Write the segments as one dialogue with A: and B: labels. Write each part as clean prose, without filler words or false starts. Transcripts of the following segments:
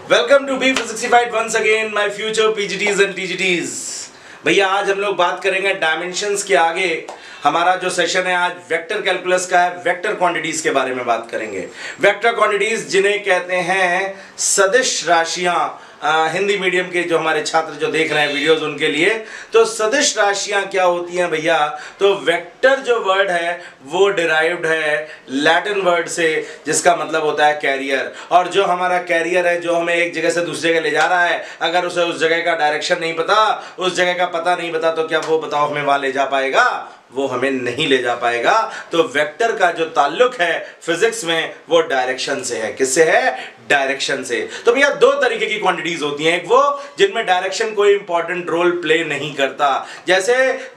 A: Welcome to be Physicsified once again my future PGTs and TGTs. भैया आज हम लोग बात करेंगे डायमेंशंस के आगे। हमारा जो सेशन है आज वेक्टर कैलकुलस का है, वेक्टर क्वांटिटीज के बारे में बात करेंगे। वेक्टर क्वांटिटीज जिन्हें कहते हैं सदिश राशियां। हिंदी मीडियम के जो हमारे छात्र जो देख रहे हैं वीडियोस उनके लिए, तो सदिश राशियां क्या होती हैं भैया? तो वेक्टर जो वर्ड है वो डिराइव्ड है लैटिन वर्ड से जिसका मतलब होता है कैरियर। और जो हमारा कैरियर है जो हमें एक जगह से दूसरी जगह ले जा रहा है, अगर उसे उस जगह का डायरेक्शन नहीं पता, उस जगह का पता नहीं पता, तो क्या वो बताओ हमें वहां ले जा पाएगा? वो हमें नहीं ले जा पाएगा। तो वेक्टर का जो ताल्लुक है फिजिक्स में वो डायरेक्शन से है। किससे है? डायरेक्शन से। तो भैया दो तरीके की क्वांटिटीज होती हैं, एक वो जिनमें डायरेक्शन कोई इंपॉर्टेंट रोल प्ले नहीं करता, जैसे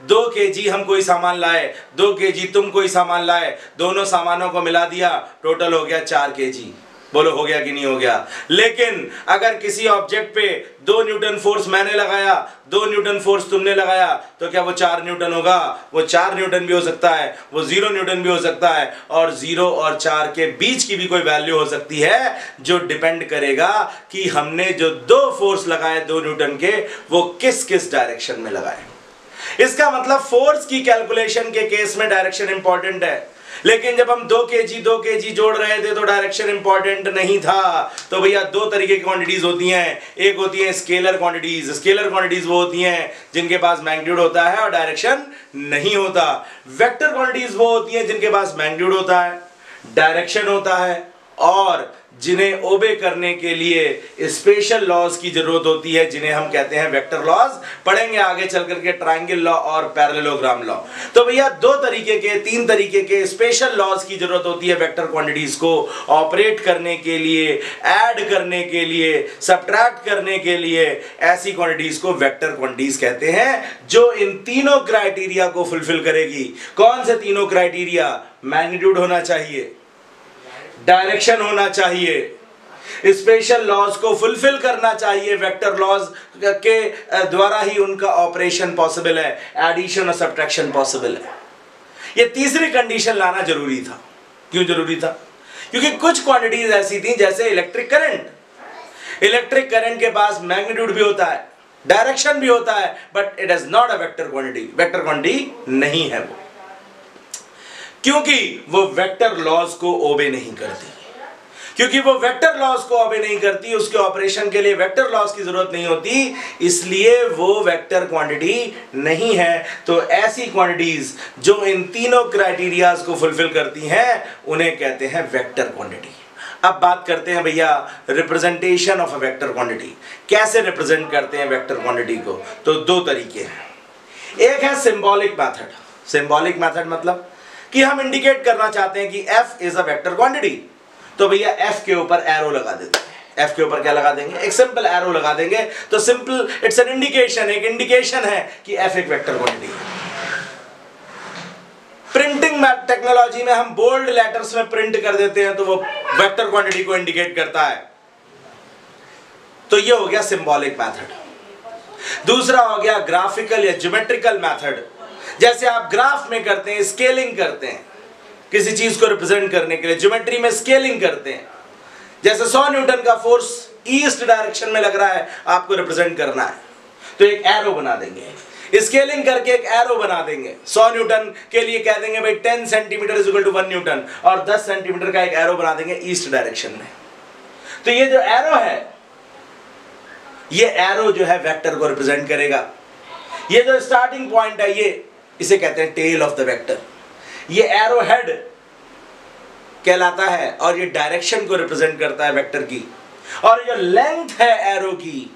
A: 2 kg हम कोई सामान लाए, 2 kg तुम कोई सामान लाए, दोनों सामानों को मिला दिया, टोटल हो गया 4 kg। बोलो हो गया कि नहीं हो गया? लेकिन अगर किसी ऑब्जेक्ट पे 2 न्यूटन फोर्स मैंने लगाया, 2 न्यूटन फोर्स तुमने लगाया, तो क्या वो 4 न्यूटन होगा? वो 4 न्यूटन भी हो सकता है, वो 0 न्यूटन भी हो सकता है, और 0 और 4 के बीच की भी कोई वैल्यू हो सकती है, जो डिपेंड करेगा कि हमने जो 2 फोर्स लगाए 2 न्यूटन के, वो किस किस डायरेक्शन में लगाए। इसका मतलब फोर्स की कैलकुलेशन के केस में डायरेक्शन इंपॉर्टेंट है, लेकिन जब हम 2 kg जोड़ रहे थे तो डायरेक्शन इंपॉर्टेंट नहीं था। तो भैया दो तरीके की क्वांटिटीज होती हैं, एक होती है स्केलर क्वांटिटीज। स्केलर क्वांटिटीज वो होती हैं जिनके पास मैग्नीट्यूड होता है और डायरेक्शन नहीं होता। वेक्टर क्वांटिटीज वो होती हैं जिनके पास मैग्नीट्यूड होता है, डायरेक्शन होता है, और जिन्हें ओबे करने के लिए स्पेशल लॉज की जरूरत होती है, जिन्हें हम कहते हैं वेक्टर लॉज। पढ़ेंगे आगे चल करके ट्रायंगल लॉ और पैरेललोग्राम लॉ। तो भैया 3 तरीके के स्पेशल लॉज की जरूरत होती है वेक्टर क्वांटिटीज को ऑपरेट करने के लिए, ऐड करने के लिए, सब्ट्रैक्ट करने के लिए। ऐसी क्वांटिटीज को वेक्टर क्वांटिटीज कहते हैं जो इन तीनों क्राइटेरिया को फुलफिल करेगी। कौन से तीनों क्राइटेरिया? मैग्नीट्यूड होना चाहिए, डायरेक्शन होना चाहिए, स्पेशल लॉज को फुलफिल करना चाहिए। वेक्टर लॉज के द्वारा ही उनका ऑपरेशन पॉसिबल है, एडिशन और सब्ट्रैक्शन पॉसिबल है। ये तीसरी कंडीशन लाना जरूरी था। क्यों जरूरी था? क्योंकि कुछ क्वांटिटीज ऐसी थी जैसे इलेक्ट्रिक करंट। इलेक्ट्रिक करंट के पास मैग्नीट्यूड भी होता है, डायरेक्शन भी होता है, but it is not a vector quantity. Vector quantity नहीं है वो, क्योंकि वो वेक्टर लॉज को ओबे नहीं करती। क्योंकि वो वेक्टर लॉज को ओबे नहीं करती, उसके ऑपरेशन के लिए वेक्टर लॉज की जरूरत नहीं होती, इसलिए वो वेक्टर क्वांटिटी नहीं है। तो ऐसी क्वांटिटीज जो इन तीनों क्राइटेरियाज को फुलफिल करती हैं उन्हें कहते हैं वेक्टर क्वांटिटी। अब बात करते हैं भैया representation of a vector quantity. कैसे रिप्रेजेंट करते हैं वेक्टर क्वांटिटी को? तो 2 तरीके हैं। एक है सिंबॉलिक मेथड। सिंबॉलिक मेथड मतलब कि हम इंडिकेट करना चाहते हैं कि f is a vector quantity, तो भैया f के ऊपर एरो लगा देते हैं। f के ऊपर क्या लगा देंगे? एक सिंपल एरो लगा देंगे। तो सिंपल इट्स एन इंडिकेशन, एक इंडिकेशन है कि f एक वेक्टर क्वांटिटी है। प्रिंटिंग टेक्नोलॉजी में हम बोल्ड लेटर्स में प्रिंट कर देते हैं तो वो वेक्टर क्वांटिटी को इंडिकेट करता है। तो ये हो गया सिंबॉलिक मेथड। दूसरा हो गया ग्राफिकल या ज्योमेट्रिकल मेथड। जैसे आप ग्राफ में करते हैं, स्केलिंग करते हैं, किसी चीज को रिप्रेजेंट करने के लिए ज्योमेट्री में स्केलिंग करते हैं। जैसे 100 न्यूटन का फोर्स ईस्ट डायरेक्शन में लग रहा है, आपको रिप्रेजेंट करना है, तो एक एरो बना देंगे। स्केलिंग करके एक एरो बना देंगे। 100 न्यूटन के लिए कह देंगे भाई 10 centimetre is equal to 1 newton, और 10 सेंटीमीटर का एक एरो बना देंगे ईस्ट डायरेक्शन में। तो ये जो एरो है, ये एरो जो है वेक्टर को रिप्रेजेंट करेगा। ये जो स्टार्टिंग पॉइंट है, ये इसे कहते हैं टेल ऑफ द वेक्टर। ये एरो हेड कहलाता है और ये डायरेक्शन को रिप्रेजेंट करता है वेक्टर की। और जो लेंथ है एरो की,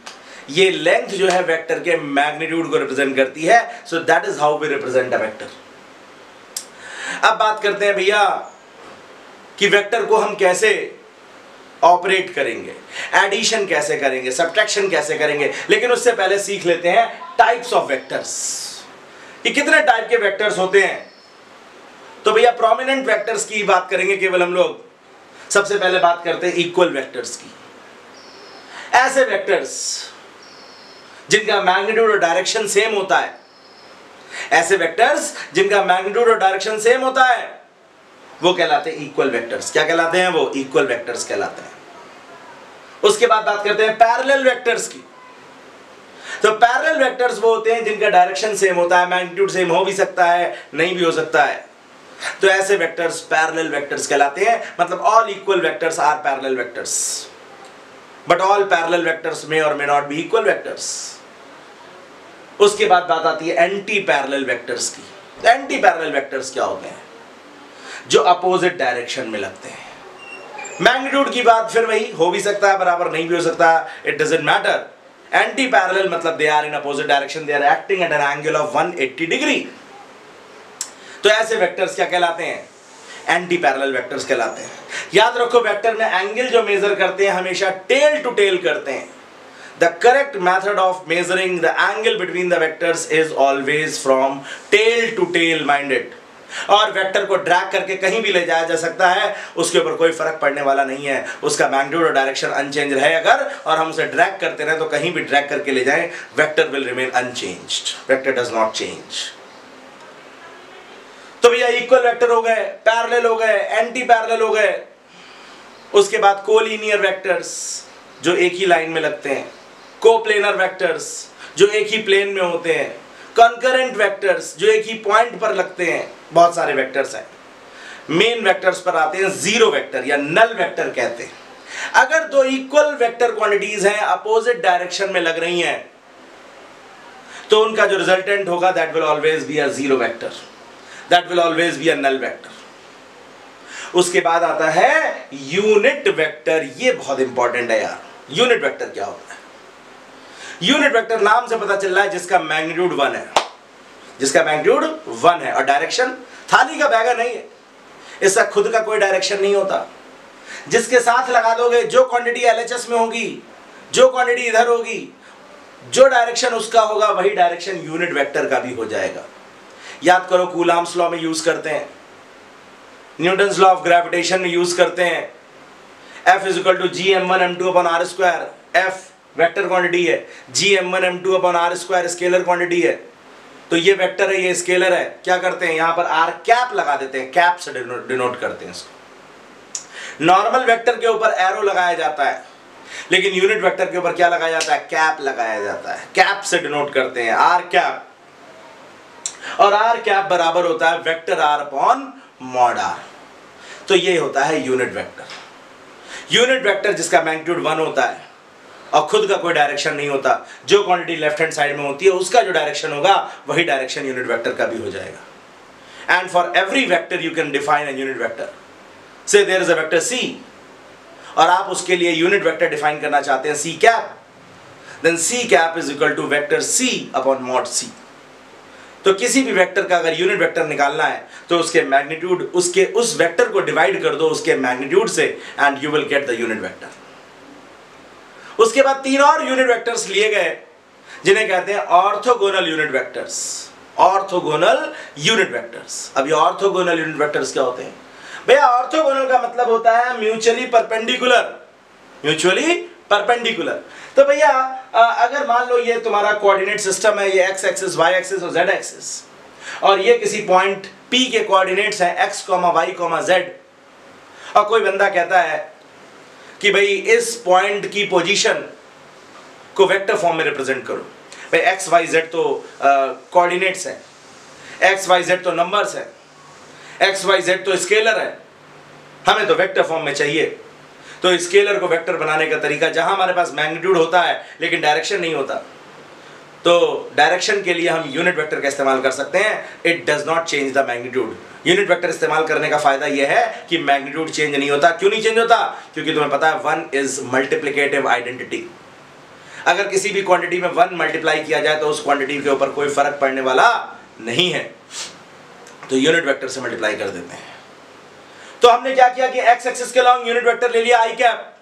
A: ये लेंथ जो है वेक्टर के मैग्नीट्यूड को रिप्रेजेंट करती है। So that is how we represent a vector. अब बात करते हैं भैया कि वेक्टर को हम कैसे ऑपरेट करेंगे, एडिशन कैसे करेंगे, सब्ट्रैक्शन कैसे करेंगे। लेकिन उससे पहले सीख लेते हैं टाइप्स ऑफ वेक्टर्स, कि कितने टाइप के वेक्टर्स होते हैं। तो भैया प्रोमिनेंट वेक्टर्स की बात करेंगे केवल हम लोग। सबसे पहले बात करते हैं इक्वल वेक्टर्स की। ऐसे वेक्टर्स जिनका मैग्नीट्यूड और डायरेक्शन सेम होता है, ऐसे वेक्टर्स जिनका मैग्नीट्यूड और डायरेक्शन सेम होता है, वो कहलाते हैं इक्वल वेक्टर्स। क्या कहलाते हैं वो? इक्वल वेक्टर्स कहलाते हैं। उसके बाद बात करते हैं पैरेलल वेक्टर्स की। तो पैरेलल वेक्टर्स वो होते हैं जिनका डायरेक्शन सेम होता है, मैग्नीट्यूड सेम हो भी सकता है, नहीं भी हो सकता है। तो ऐसे वेक्टर्स पैरेलल वेक्टर्स कहलाते हैं। मतलब all equal vectors are parallel vectors, but all parallel vectors may और may not be equal vectors. उसके बाद बात आती है एंटी पैरेलल वेक्टर्स की। एंटी पैरेलल वेक्टर्स क्या होते हैं? जो अपोजिट डायरेक्शन में लगते हैं। मैग्नीट्यूड की बात फिर वही, हो भी सकता है बराबर, नहीं भी हो सकता, it doesn't matter. Anti parallel मतलब they are in opposite direction, they are acting at an angle of 180 degree. तो ऐसे वेक्टर्स क्या कहलाते हैं? एंटी पैरेलल वेक्टर्स कहलाते हैं। याद रखो, वेक्टर में एंगल जो मेजर करते हैं हमेशा टेल टू टेल करते हैं। The correct method of measuring the angle between the vectors is always from tail to tail minded। और वेक्टर को ड्रैग करके कहीं भी ले जाया जा सकता है, उसके ऊपर कोई फर्क पड़ने वाला नहीं है। उसका मैग्नीट्यूड और डायरेक्शन अनचेंज रहे अगर, और हम उसे ड्रैग करते रहे तो कहीं भी ड्रैग करके ले जाएं, vector will remain unchanged. Vector does not change. तो भैया इक्वल वेक्टर हो गए, पैरेलल हो गए, एंटी पैरेलल हो गए। उसके बाद कोलिनियर वेक्टर्स जो एक ही लाइन में लगते हैं, कोप्लेनर वेक्टर्स जो एक ही प्लेन में होते हैं, कंकरेंट वेक्टर्स जो एक ही पॉइंट पर लगते हैं। बहुत सारे वेक्टर्स हैं। मेन वेक्टर्स पर आते हैं जीरो वेक्टर या नल वेक्टर कहते हैं। अगर दो इक्वल वेक्टर क्वांटिटीज हैं, अपोजिट डायरेक्शन में लग रही हैं, तो उनका जो रिजल्टेंट होगा that will always be a zero vector, that will always be a null vector. उसके बाद आता है यूनिट वेक्टर। ये बहुत इंपॉर्टेंट है यार। यूनिट वेक्टर क्या होता है? यूनिट वेक्टर नाम से पता चल रहा है जिसका मैग्नीट्यूड 1 है, जिसका मैग्नीट्यूड 1 है और डायरेक्शन थाली का बैगा नहीं है, इसका खुद का कोई डायरेक्शन नहीं होता। जिसके साथ लगा दोगे, जो क्वांटिटी एलएचएस में होगी, जो क्वांटिटी इधर होगी, जो डायरेक्शन उसका होगा, वही डायरेक्शन यूनिट वेक्टर का भी हो जाएगा। याद करो, कूलॉम्स लॉ में यूज करते हैं, न्यूटन्स लॉ ऑफ ग्रेविटेशन में यूज करते हैं। F = gm1m2/r²। F vector quantity है, gm1m2/r² स्केलर क्वांटिटी है। तो ये वेक्टर है, ये स्केलर है। क्या करते हैं, यहां पर आर कैप लगा देते हैं, कैप से डिनोट करते हैं इसको। नॉर्मल वेक्टर के ऊपर एरो लगाया जाता है, लेकिन यूनिट वेक्टर के ऊपर क्या लगाया जाता है? कैप लगाया जाता है। कैप से डिनोट करते हैं, आर कैप। और आर कैप बराबर होता है वेक्टर r/mod r। तो ये होता है यूनिट वेक्टर। यूनिट वेक्टर जिसका मैग्नीट्यूड 1 होता है और खुद का कोई डायरेक्शन नहीं होता, जो क्वांटिटी लेफ्ट हैंड साइड में होती है उसका जो डायरेक्शन होगा वही डायरेक्शन यूनिट वेक्टर का भी हो जाएगा। And for every vector you can define a unit vector. Say there is a vector c और आप उसके लिए यूनिट वेक्टर डिफाइन करना चाहते हैं c cap, then c cap is equal to vector c/mod c। तो किसी भी वेक्टर का अगर यूनिट वेक्टर निकालना है तो उसके मैग्नीट्यूड, उसके उस वेक्टर को डिवाइड कर दो उसके मैग्नीट्यूड से, and you will get the unit vector. उसके बाद 3 और यूनिट वेक्टर्स लिए गए जिन्हें कहते हैं orthogonal unit vectors. Orthogonal unit vectors. अब ये ऑर्थोगोनल यूनिट वेक्टर्स क्या होते हैं? भैया ऑर्थोगोनल का मतलब होता है म्यूचुअली परपेंडिकुलर। Mutually perpendicular. तो भैया अगर मान लो ये तुम्हारा कोऑर्डिनेट सिस्टम है, ये x एक्सिस, y एक्सिस और z एक्सिस, और ये किसी पॉइंट P के कोऑर्डिनेट्स हैं x, y, z, और कोई बंदा कहता है कि भाई इस पॉइंट की पोजीशन को वेक्टर फॉर्म में रिप्रेजेंट करो। भाई x, y, z तो कोऑर्डिनेट्स हैं, x, y, z तो नंबर्स हैं, x, y, z तो स्केलर है, हमें तो वेक्टर फॉर्म में चाहिए। तो स्केलर को वेक्टर बनाने का तरीका, जहां हमारे पास मैग्नीट्यूड होता है लेकिन डायरेक्शन नहीं होता, तो डायरेक्शन के लिए हम यूनिट वेक्टर का इस्तेमाल कर सकते हैं। It does not change the magnitude. Unit vector इस्तेमाल करने का फायदा यह है कि मैग्नीट्यूड चेंज नहीं होता। क्यों नहीं चेंज होता? क्योंकि तुम्हें पता है 1 इज मल्टीप्लिकेटिव आइडेंटिटी। अगर किसी भी क्वांटिटी में 1 मल्टीप्लाई किया जाए तो उस क्वांटिटी के ऊपर कोई फर्क पड़ने वाला नहीं है, तो यूनिट वेक्टर से मल्टीप्लाई कर देते हैं। तो हमने क्या किया कि x एक्सिस के लॉन्ग यूनिट वेक्टर ले लिया i कैप,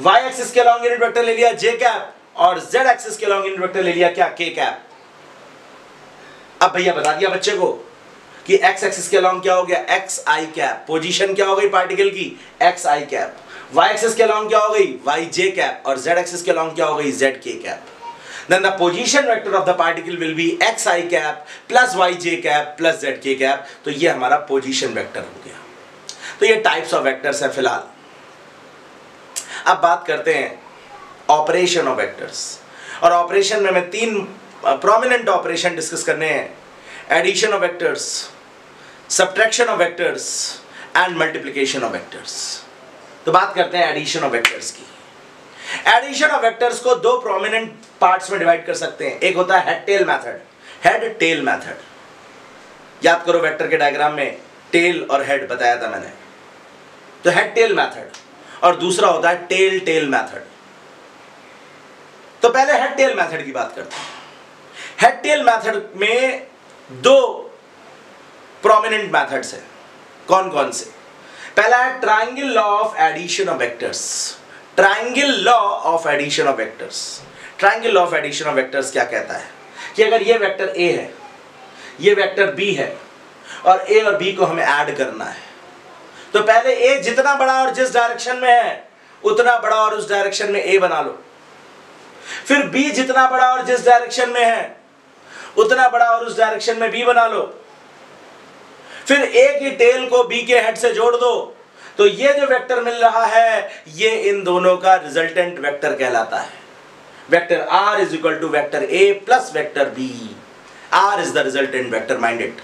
A: y एक्सिस के लॉन्ग यूनिट वेक्टर ले लिया j कैप, और z एक्सिस के लॉन्ग यूनिट वेक्टर ले लिया क्या? k cap. अब भैया बता दिया बच्चे को कि x एक्सिस के लॉन्ग क्या हो गया? xi cap. पोजीशन क्या हो गई पार्टिकल की? xi cap. y एक्सिस के लॉन्ग क्या हो गई? yj cap. और z एक्सिस के लॉन्ग क्या हो गई? zk cap. Then the position vector of the particle will be xi cap plus yj cap plus zk cap। तो ये हमारा पोजीशन वेक्टर हो गया। तो ये टाइप्स ऑफ वेक्टर्स है फिलहाल। अब बात करते हैं ऑपरेशन ऑफ वेक्टर्स, और ऑपरेशन में मैं 3 प्रोमिनेंट ऑपरेशन डिस्कस करने हैं, addition of vectors, subtraction of vectors and multiplication of vectors. तो बात करते हैं एडिशन ऑफ वेक्टर्स की। एडिशन ऑफ वेक्टर्स को 2 प्रोमिनेंट पार्ट्स में डिवाइड कर सकते हैं। एक होता है head tail method, head tail method. याद करो वेक्टर के डायग्राम में टेल और हेड बताया था मैंने, तो हेड टेल मेथड, और दूसरा होता है टेल टेल मेथड। तो पहले हेड टेल मेथड की बात करते हैं। हेड टेल मेथड में 2 प्रोमिनेंट मेथड्स हैं। कौन कौन से? पहला है triangle law of addition of vectors. Triangle law of addition of vectors. Triangle law of addition of vectors क्या कहता है कि अगर ये वेक्टर ए है, ये वेक्टर बी है, और ए और बी को हमें ऐड करना है, तो पहले ए जितना बड़ा और जिस डायरेक्शन में है उतना बड़ा और उस डायरेक्शन में ए बना लो। फिर बी जितना बड़ा और जिस डायरेक्शन में है उतना बड़ा और उस डायरेक्शन में बी बना लो। फिर ए की टेल को बी के हेड से जोड़ दो, तो ये जो वेक्टर मिल रहा है ये इन दोनों का रिजल्टेंट वेक्टर कहलाता है। Vector r is equal to vector a plus vector b। r is the resultant vector, mind it.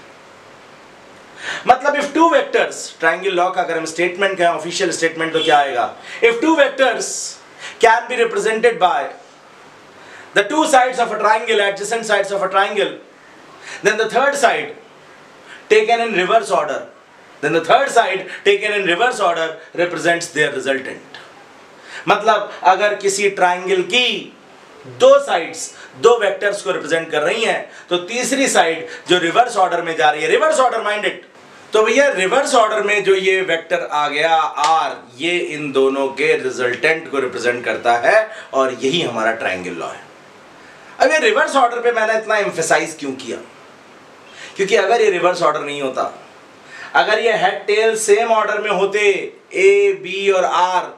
A: मतलब इफ 2 वेक्टर्स, ट्रायंगल लॉ का अगर हम स्टेटमेंट कहें, ऑफिशियल स्टेटमेंट, तो क्या आएगा? If 2 vectors can be represented by the 2 sides of a triangle, adjacent sides of a triangle, then the third side taken in reverse order, then the third side taken in reverse order represents their resultant। मतलब अगर किसी triangle की 2 sides 2 vectors को represent कर रही हैं, तो तीसरी साइड जो रिवर्स ऑर्डर में जा रही है, रिवर्स ऑर्डर माइंड इट, तो भैया रिवर्स ऑर्डर में जो ये वेक्टर आ गया r, ये इन दोनों के रिजल्टेंट को रिप्रेजेंट करता है, और यही हमारा ट्रायंगल लॉ है। अब ये रिवर्स ऑर्डर पे मैंने इतना एम्फेसाइज क्यों किया? क्योंकि अगर ये रिवर्स ऑर्डर नहीं होता, अगर ये हेड टेल सेम ऑर्डर में होते, ए बी और आर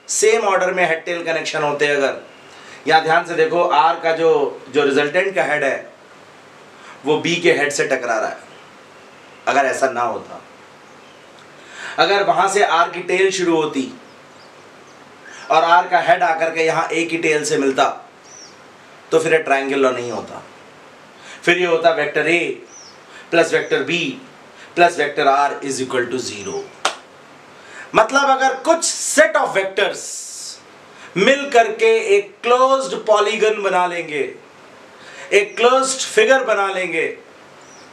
A: सेम ऑर्डर में हेड टेल कनेक्शन होते, अगर यहां ध्यान से देखो आर का जो रिजल्टेंट का हेड है वो बी के हेड से टकरा रहा है। अगर ऐसा ना होता, अगर वहां से आर की टेल शुरू होती और आर का हेड आकर के यहां ए की टेल से मिलता, तो फिर ये ट्रायंगल लॉ नहीं होता। फिर ये होता vector A plus vector B plus vector R is equal to 0। मतलब अगर कुछ सेट ऑफ वेक्टर्स मिल करके एक क्लोज्ड पॉलीगन बना लेंगे, एक क्लोज्ड फिगर बना लेंगे,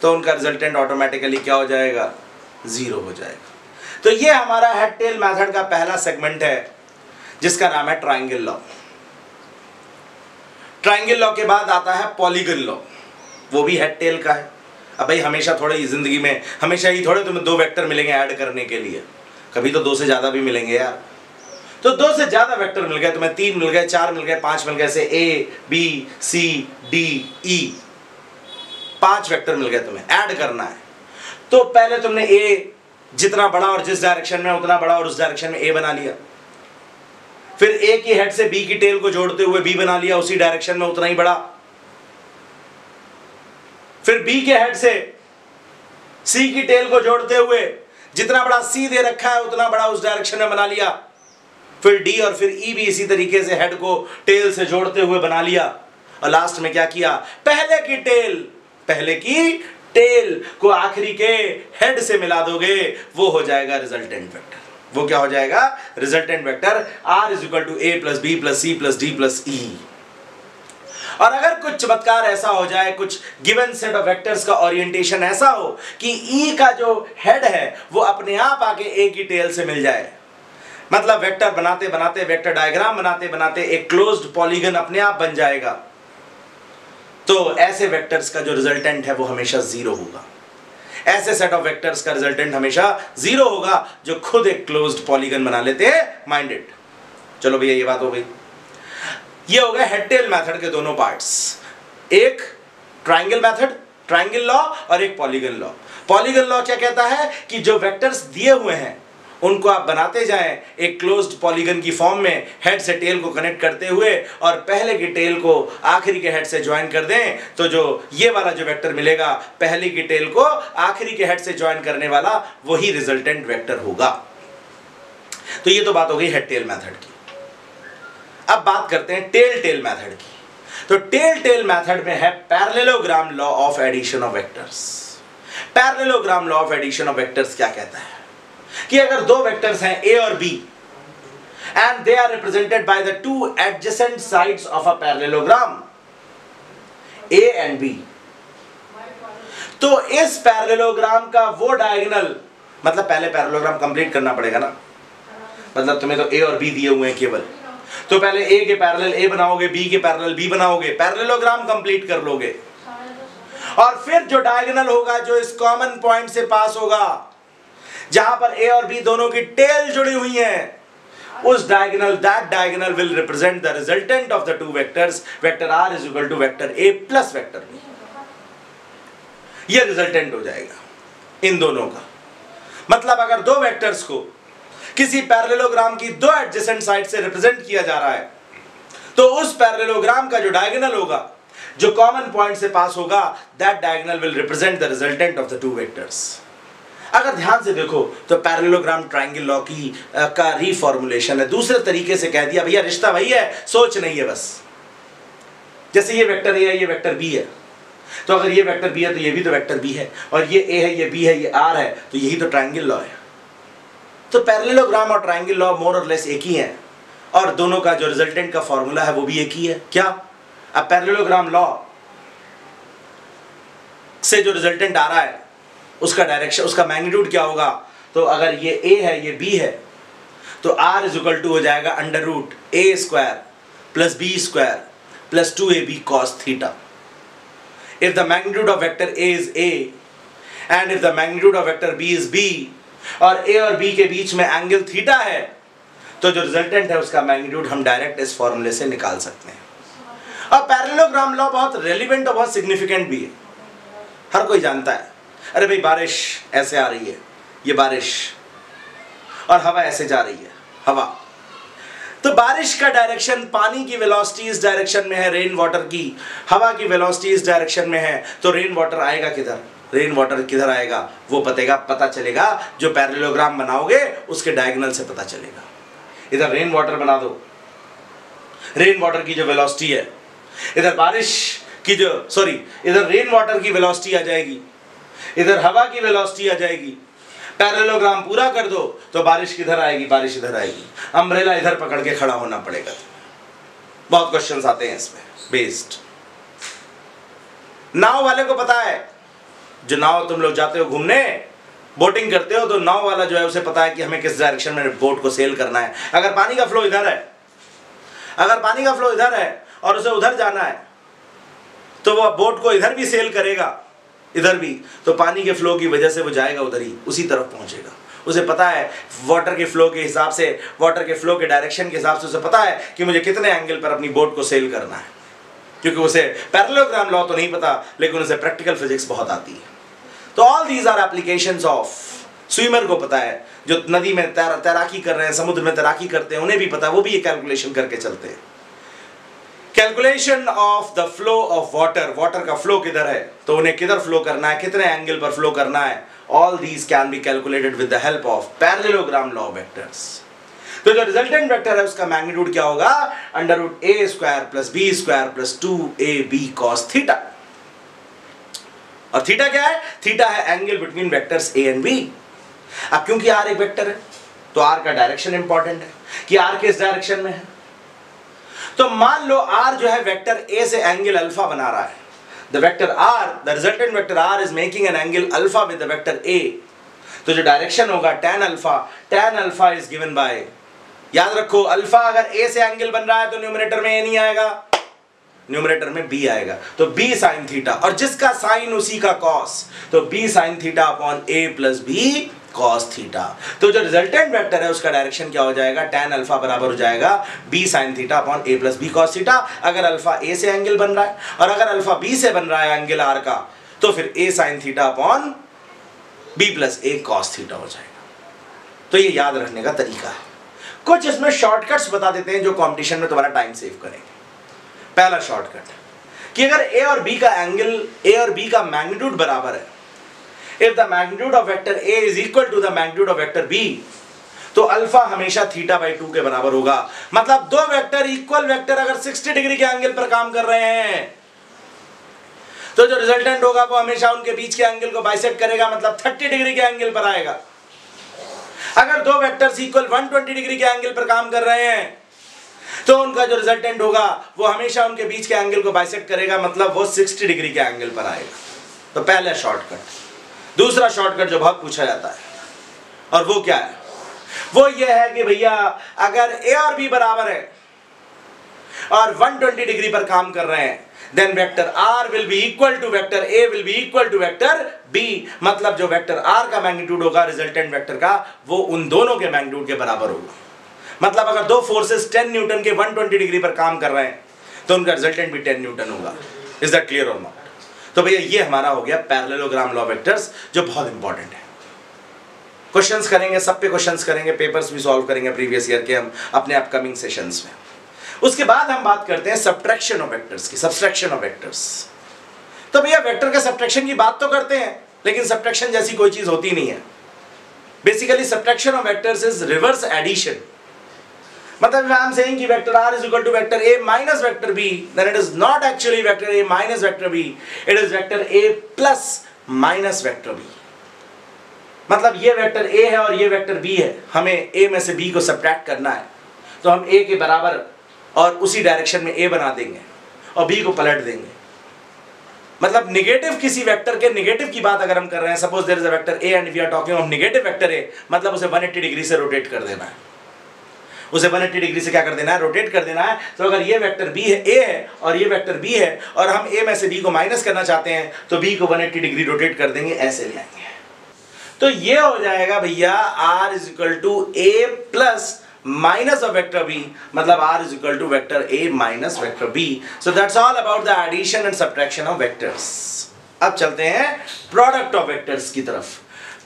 A: तो उनका रिजल्टेंट ऑटोमेटिकली क्या हो जाएगा? 0 हो जाएगा। तो ये हमारा हेड टेल मेथड का पहला सेगमेंट है जिसका नाम है ट्रायंगल लॉ। ट्रायंगल लॉ के बाद आता है पॉलीगन लॉ, वो भी हेड टेल का है। अब भाई हमेशा थोड़ा ही जिंदगी में हमेशा ही थोड़े तुम्हें 2 वेक्टर मिलेंगे ऐड करने के लिए, कभी तो 2 से ज्यादा भी मिलेंगे यार। तो 2 से ज्यादा वेक्टर मिल गए तुम्हें, 3 मिल गए, 4 मिल गए, 5 मिल गए, say A B C D E 5 vector मिल गए, तुम्हें ऐड करना है। तो पहले तुमने ए जितना बड़ा और जिस डायरेक्शन में उतना बड़ा और उस डायरेक्शन में ए बना लिया, फिर ए की हेड से बी की टेल को जोड़ते हुए बी बना लिया, उसी डायरेक्शन में उतना ही बड़ा। फिर बी के हेड से सी की टेल को जोड़ते हुए जितना बड़ा सी दे रखा है उतना बड़ा उस डायरेक्शन में बना लिया। फिर डी और फिर ई भी इसी तरीके से हेड को टेल से जोड़ते हुए बना लिया। और लास्ट में क्या किया? पहले की टेल को आखिरी के हेड से मिला दोगे, वो हो जाएगा रिजल्टेंट वेक्टर। वो क्या हो जाएगा? Resultant vector r is equal to a plus B plus C plus D plus E. और अगर कुछ चमत्कार ऐसा हो जाए, कुछ गिवन सेट ऑफ वेक्टर्स का ओरिएंटेशन ऐसा हो कि e का जो हेड है वो अपने आप आके a की टेल से मिल जाए, मतलब वेक्टर बनाते बनाते, वेक्टर डायग्राम बनाते बनाते एक क्लोज्ड पॉलीगन अपने आप बन जाएगा, तो ऐसे वेक्टर्स का जो रिजल्टेंट है वो हमेशा 0 होगा। ऐसे सेट ऑफ वेक्टर्स का रिजल्टेंट हमेशा 0 होगा जो खुद एक क्लोज्ड पॉलीगन बना लेते हैं, माइंडेड। चलो भैया ये बात हो गई। ये हो गया हेड टेल मेथड के दोनों पार्ट्स, एक ट्रायंगल मेथड, ट्रायंगल लॉ, और एक पॉलीगन लॉ। पॉलीगन लॉ क्या कहता है कि जो वेक्टर्स दिए हुए हैं उनको आप बनाते जाएं एक क्लोज्ड पॉलीगन की फॉर्म में, हेड से टेल को कनेक्ट करते हुए, और पहले की टेल को आखिरी के हेड से ज्वाइन कर दें, तो जो ये वाला जो वेक्टर मिलेगा पहले की टेल को आखिरी के हेड से ज्वाइन करने वाला, वही रिजल्टेंट वेक्टर होगा। तो ये तो बात हो गई हेड टेल मेथड की। अब बात करते हैं टेल टेल मेथड की। तो टेल टेल मेथड में है parallelogram law of addition of vectors. Parallelogram law of addition of vectors क्या कहता है कि अगर दो वेक्टर्स हैं ए और B and they are represented by the two adjacent sides of a parallelogram A and B, तो इस पैरेललोग्राम का वो डायगोनल, मतलब पहले पैरेललोग्राम कंप्लीट करना पड़ेगा ना, मतलब तुम्हें तो ए और बी दिए हुए हैं केवल, तो पहले ए के पैरेलल ए बनाओगे, बी के पैरेलल बी बनाओगे, पैरेललोग्राम कंप्लीट कर लोगे, और फिर जो डायगोनल होगा जो इस कॉमन पॉइंट से पास होगा जहां पर ए और बी दोनों की टेल जुड़ी हुई है, उस diagonal, that diagonal will represent the resultant of the two vectors, vector R is equal to vector A plus vector B. ये रिजल्टेंट हो जाएगा इन दोनों का। मतलब अगर दो वेक्टर्स को किसी पैरेललोग्राम की दो एडजेसेंट साइड से रिप्रेजेंट किया जा रहा है, तो उस पैरेललोग्राम का जो डायगोनल होगा जो कॉमन पॉइंट से पास होगा, that diagonal will represent the resultant of the two vectors. अगर ध्यान से देखो तो पैरेललोग्राम ट्रायंगल लॉ की का रीफॉर्मुलेशन है, दूसरे तरीके से कह दिया भैया रिश्ता वही है, सोच नहीं है बस। जैसे ये वेक्टर ए है, ये वेक्टर बी है, तो अगर ये वेक्टर बी है तो ये भी तो वेक्टर बी है, और ये ए है, ये बी है, ये आर है, तो यही तो ट्रायंगल लॉ है। तो पैरेललोग्राम और ट्रायंगल लॉ मोर और लेस एक ही है, और दोनों का जो रिजल्टेंट का फॉर्मूला है वो भी एक ही है। क्या? अब पैरेललोग्राम लॉ से जो रिजल्टेंट आ रहा है उसका डायरेक्शन, उसका मैग्नीट्यूड क्या होगा? तो अगर ये ए है, ये बी है, तो आर इज इक्वल टू हो जाएगा under root A square plus B square plus 2ab cos theta. If the magnitude of vector A is A and if the magnitude of vector B is B और A और B के बीच में angle theta है, तो जो resultant है उसका magnitude हम डायरेक्ट इस फॉर्मूले से निकाल सकते हैं। और पैरेललोग्राम लॉ बहुत रेलिवेंट और बहुत सिग्निफिकेंट भी है, हर कोई जानता है। अरे भाई बारिश ऐसे आ रही है, ये बारिश, और हवा ऐसे जा रही है, हवा, तो बारिश का डायरेक्शन, पानी की वेलोसिटी इस डायरेक्शन में है, रेन वाटर की, हवा की वेलोसिटी इस डायरेक्शन में है, तो रेन वाटर आएगा किधर, रेन वाटर किधर आएगा वो पता चलेगा जो पैरेललोग्राम बनाओगे उसके डायगोनल से पता चलेगा। इधर रेन वाटर बना दो, रेन वाटर की जो वेलोसिटी है, इधर बारिश की जो इधर रेन वाटर की वेलोसिटी आ जाएगी, इधर हवा की वेलोसिटी आ जाएगी, पैरेललोग्राम पूरा कर दो तो बारिश किधर आएगी, बारिश इधर आएगी, अम्ब्रेला इधर पकड़ के खड़ा होना पड़ेगा। बहुत क्वेश्चंस आते हैं इसमें बेस्ड। नाव वाले को पता है, जो नाव तुम लोग जाते हो घूमने, बोटिंग करते हो, तो नाव वाला जो है उसे पता है कि हमें किस डायरेक्शन में बोट को सेल करना है। अगर पानी का फ्लो इधर है, अगर पानी का फ्लो इधर है और उसे उधर जाना है, तो वह बोट को इधर भी सेल करेगा, इधर भी, तो पानी के फ्लो की वजह से वो जाएगा उधर ही, उसी तरफ पहुंचेगा। उसे पता है वाटर के फ्लो के हिसाब से, वाटर के फ्लो के डायरेक्शन के हिसाब से उसे पता है कि मुझे कितने एंगल पर अपनी बोट को सेल करना है, क्योंकि उसे पैरेललोग्राम लॉ तो नहीं पता लेकिन उसे प्रैक्टिकल फिजिक्स बहुत आती है। तो all these are applications of, swimmer को पता है, जो नदी में तैराकी कर रहे हैं, समुद्र में तैराकी करते हैं, उन्हें भी पता है, वो भी ये कैलकुलेशन करके चलते हैं। Calculation of the flow of water, water का फ्लो किधर है तो उन्हें किधर फ्लो करना है, कितने एंगल पर फ्लो करना है, all these can be calculated with the help of parallelogram law vectors. तो जो रिजल्टेंट वेक्टर है उसका मैग्नीट्यूड क्या होगा, under root A square plus B square plus 2ab cos theta. और थीटा क्या है? थीटा है angle between vectors A and B. अब क्योंकि आर एक वेक्टर है तो आर का डायरेक्शन इंपॉर्टेंट है कि आर किस डायरेक्शन में है। तो मान लो आर जो है वेक्टर ए से एंगल अल्फा बना रहा है, the vector R, the resultant vector R is making an angle alpha with the vector A, तो जो डायरेक्शन होगा tan alpha is given by, याद रखो अल्फा अगर ए से एंगल बन रहा है तो न्यूमरेटर में ए नहीं आएगा, न्यूमरेटर में बी आएगा, तो b sin थीटा, और जिसका साइन उसी का cos, तो b sin theta upon a plus b cos theta. तो जो रिजल्टेंट वेक्टर है उसका डायरेक्शन क्या हो जाएगा, tan अल्फा बराबर हो जाएगा b sin theta upon a plus b cos theta. अगर अल्फा a से एंगल बन रहा है और अगर अल्फा b से बन रहा है एंगल r का, तो फिर a sin theta upon b plus a cos theta हो जाएगा। तो ये याद रखने का तरीका है। कुछ इसमें शॉर्टकट्स बता देते हैं जो कॉम्पिटिशन में तुम्हारा टाइम सेव करेंगे। पहला शॉर्टकट कि अगर a और b का एंगल, a और b का मैग्नीट्यूड बराबर है, if the magnitude of vector a is equal to the magnitude of vector b, तो अल्फा हमेशा थीटा बाई 2 के बराबर होगा। मतलब दो वेक्टर इक्वल वेक्टर अगर 60 डिग्री के एंगल पर काम कर रहे हैं तो जो रिजल्टेंट होगा वो हमेशा उनके बीच के एंगल को बाइसेक्ट करेगा, मतलब 30 डिग्री के एंगल पर आएगा। अगर दो वेक्टर्स इक्वल 120 डिग्री के एंगल पर काम कर रहे हैं तो उनका जो रिजल्टेंट होगा वो हमेशा उनके बीच के एंगल को बाइसेक्ट करेगा, मतलब वो 60 डिग्री के एंगल पर आएगा। तो पहला शॉर्टकट। दूसरा शॉर्टकट जो बहुत पूछा जाता है और वो क्या है, वो ये है कि भैया अगर ए और बी बराबर है और 120 डिग्री पर काम कर रहे हैं then vector R will be equal to vector A will be equal to vector B. मतलब जो वेक्टर आर का मैग्नीट्यूड होगा रिजल्टेंट वेक्टर का वो उन दोनों के मैग्नीट्यूड के बराबर होगा। मतलब अगर दो फोर्सेस 10 न्यूटन के 120 डिग्री पर काम कर रहे हैं तो उनका रिजल्टेंट भी 10 न्यूटन होगा। इज दैट क्लियर और नॉट? तो भैया ये हमारा हो गया पैरेललोग्राम लॉ वेक्टर्स जो बहुत इंपॉर्टेंट है। क्वेश्चंस करेंगे, सब पे क्वेश्चंस करेंगे, पेपर्स भी सॉल्व करेंगे प्रीवियस ईयर के हम अपने अपकमिंग सेशंस में। उसके बाद हम बात करते हैं सब्ट्रैक्शन ऑफ वेक्टर्स की, सब्सट्रैक्शन ऑफ वेक्टर्स। तो भैया वेक्टर के सब्ट्रैक्शन की बात तो करते हैं लेकिन सब्ट्रैक्शन जैसी कोई चीज होती नहीं है। Basically subtraction of vectors is reverse addition. मतलब आई एम सेइंग कि vector r is equal to vector a minus vector b, then it is not actually vector a minus vector b, it is vector a plus minus vector b। मतलब ये vector a है और ये vector b है, हमें a में से b को सब्ट्रैक्ट करना है तो हम a के बराबर और उसी डायरेक्शन में a बना देंगे और b को पलट देंगे। मतलब निगेटिव किसी वेक्टर के निगेटिव की बात अगर हम कर रहे हैं, suppose there is a vector a and we are talking of negative vector a, मतलब उसे 180 डिग्री से रोटेट कर देना है। उसे 180 डिग्री से क्या कर देना है, रोटेट कर देना है। तो अगर ये वेक्टर b है, a है और ये वेक्टर b है और हम a में से b को माइनस करना चाहते हैं तो b को 180 डिग्री रोटेट कर देंगे, ऐसे ले आएंगे। तो ये हो जाएगा भैया r is equal to a plus minus of vector b, मतलब r is equal to vector a minus vector b। So that's all about the addition and subtraction of vectors। अब चलते हैं प्रोडक्ट ऑफ वेक्टर्स की तरफ।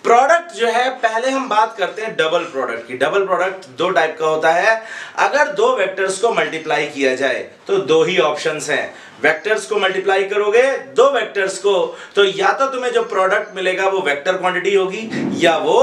A: Product जो है पहले हम बात करते हैं डबल प्रोडक्ट की। डबल प्रोडक्ट दो टाइप का होता है। अगर दो वेक्टर्स को मल्टीप्लाई किया जाए तो दो ही ऑप्शंस हैं। वेक्टर्स को मल्टीप्लाई करोगे दो वेक्टर्स को तो या तो तुम्हें जो प्रोडक्ट मिलेगा वो वेक्टर क्वांटिटी होगी या वो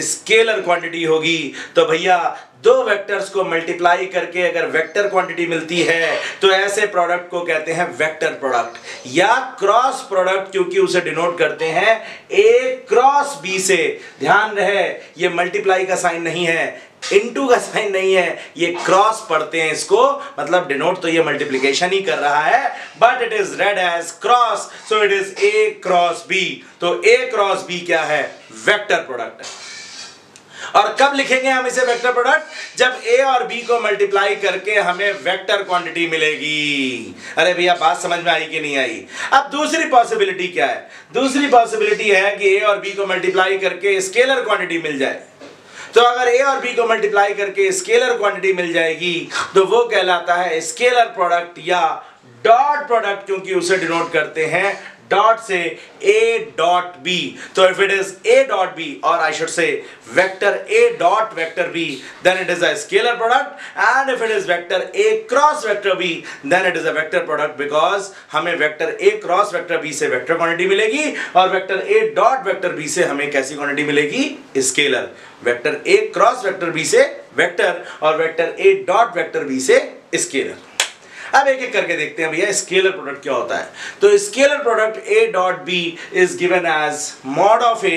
A: स्केलर क्वांटिटी होगी। तो भैया दो वेक्टर्स को मल्टीप्लाई करके अगर वेक्टर क्वांटिटी मिलती है तो ऐसे प्रोडक्ट को कहते हैं वेक्टर प्रोडक्ट या क्रॉस प्रोडक्ट, क्योंकि उसे डिनोट करते हैं a क्रॉस b से। ध्यान रहे ये मल्टीप्लाई का साइन नहीं है, इनटू का साइन नहीं है, ये क्रॉस पढ़ते हैं इसको, मतलब डिनोट तो ये मल्टीप्लिकेशन ही कर रहा है but it is read as cross, so it is a cross b। तो a क्रॉस b क्या है, वेक्टर प्रोडक्ट है। और कब लिखेंगे हम इसे वेक्टर प्रोडक्ट, जब a और b को मल्टीप्लाई करके हमें वेक्टर क्वांटिटी मिलेगी। अरे भैया बात समझ में आई कि नहीं आई? अब दूसरी पॉसिबिलिटी क्या है, दूसरी पॉसिबिलिटी है कि a और b को मल्टीप्लाई करके स्केलर क्वांटिटी मिल जाए। तो अगर a और b को मल्टीप्लाई करके स्केलर क्वांटिटी मिल जाएगी तो वो कहलाता है स्केलर प्रोडक्ट या डॉट प्रोडक्ट, क्योंकि उसे डिनोट करते हैं डॉट से a डॉट b। तो if it is a dot b और I should say vector a dot vector b then it is a scalar product, and if it is vector a cross vector b then it is a vector product, because हमें vector a cross vector b से vector quantity मिलेगी और vector a dot vector b से हमें कैसी quantity मिलेगी, scalar. Vector a cross vector b से vector और vector a dot vector b से स्केलर। अब एक एक करके देखते हैं भैया स्केलर प्रोडक्ट क्या होता है। तो scalar product a dot b is given as mod of a